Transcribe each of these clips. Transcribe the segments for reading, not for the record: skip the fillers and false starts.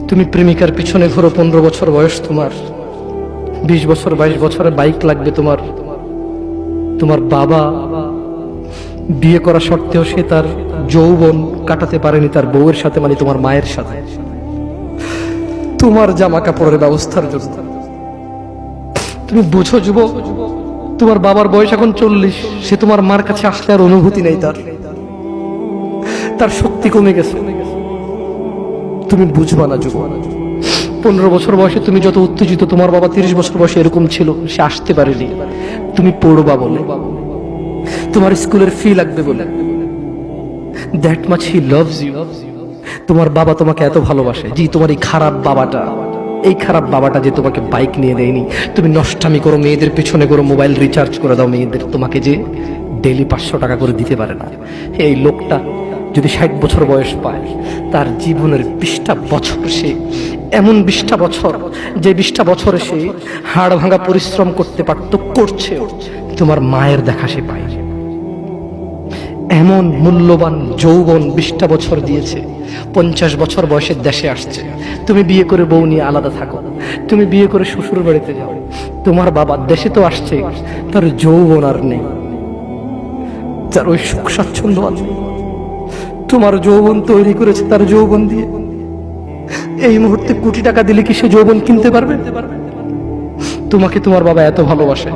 তুমি প্রেমিকার পিছনে ঘোরো, 15 বছর বয়স তোমার, 20 বছর 22 বছরে বাইক লাগবে তোমার। তোমার বাবা বিয়ে করা সত্ত্বেও সে তার যৌবন কাটাতে পারেনি তার বউয়ের সাথে, মানে তোমার মায়ের সাথে, তোমার জামা কাপড়ের ব্যবস্থার জন্য। তুমি বুঝো যুবক, তোমার বাবার বয়স এখন 40, সে তোমার মার কাছে আসলে আর অনুভূতি নেই, তার শক্তি কমে গেছে। তুমি বুঝবা না যুবক, 15 বছর বয়সে তুমি যত উত্তেজিত, তোমার বাবা 30 বছর বয়সে এরকম ছিল, সে আসতে পারেনি। তুমি পড়বা বলে, তোমার স্কুলের ফি লাগবে বলে, that much he loves you. তোমার বাবা তোমাকে এত ভালোবাসে। জি, তোমার এই খারাপ বাবাটা যে তোমাকে বাইক নিয়ে দেয়নি, তুমি নষ্টামি করো, মেয়েদের পিছনে করো, মোবাইল রিচার্জ করে দাও মেয়েদের, তোমাকে যে ডেইলি 500 টাকা করে দিতে পারে না। এই লোকটা যদি 60 বছর বয়স পায়, তার জীবনের 20টা বছর, সে এমন 20টা বছর, যে 20টা বছরে সে হাড় ভাঙা পরিশ্রম করতে পারত, করছে, তোমার মায়ের দেখা সে পায়। এমন মূল্যবান যৌবন 20টা বছর দিয়েছে, 50 বছর বয়সে দেশে আসছে। তুমি বিয়ে করে বউ নিয়ে আলাদা থাকো, তুমি বিয়ে করে শ্বশুর বাড়িতে যাও। তোমার বাবা দেশে তো আসছে, তার যৌবন আর নেই, তার ওই সুখ স্বাচ্ছন্দ্য আর নেই। তোমার যৌবন তৈরি করেছে তার যৌবন দিয়ে। এই মুহূর্তে কোটি টাকা দিলে কি সে যৌবন কিনতে পারবে? তোমাকে তোমার বাবা এত ভালোবাসে,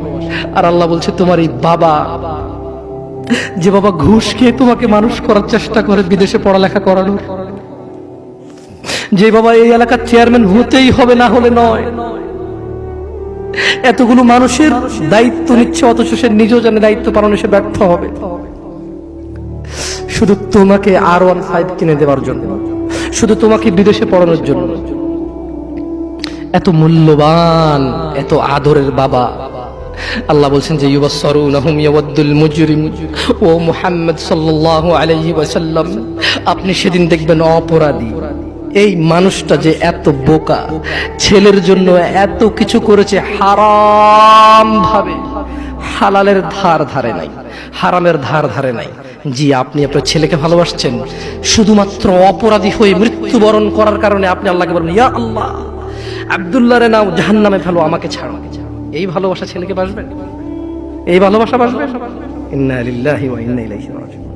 আর আল্লাহ বলছে তোমার এই বাবা, যে বাবা ঘুষ খেয়ে তোমাকে মানুষ করার চেষ্টা করে বিদেশে পড়ালেখা করানোর, যে বাবা এই এলাকার চেয়ারম্যান হতেই হবে, না হলে নয়, এতগুলো মানুষের দায়িত্ব নিচ্ছে, অথচ সে নিজেও জানে দায়িত্ব পালনে সে ব্যর্থ হবে, শুধু তোমাকে R15 কিনে দেওয়ার জন্য, শুধু তোমাকে বিদেশে পড়ানোর জন্য। এত মূল্যবান, এত আদরের বাবা। আল্লাহ বলছেন যে ইউবাসসারুনহুম ইয়াওয়াদ্দুল মুজরিম ও মুহাম্মদ সাল্লাল্লাহু আলাইহি ওয়াসাল্লাম, আপনি সেদিন দেখবেন অপরাধী এই মানুষটা যে এত বোকা, ছেলের জন্য এত কিছু করেছে হারাম ভাবে, হালালের ধার ধারে নাই, হারামের ধার ধারে নাই। জি, আপনি আপনার ছেলেকে ভালোবাসছেন, শুধুমাত্র অপরাধী হয়ে মৃত্যুবরণ করার কারণে আপনি আল্লাহকে বলেন, ইয়া আল্লাহ, আব্দুল্লাহ রে নাও, জাহান্নামে ফেলো, আমাকে ছাড়ো। এই ভালোবাসা ছেলেকে বাসবে? এই ভালোবাসা বাসবে? ইন্না লিল্লাহি ওয়া ইন্না ইলাইহি রাজিউন।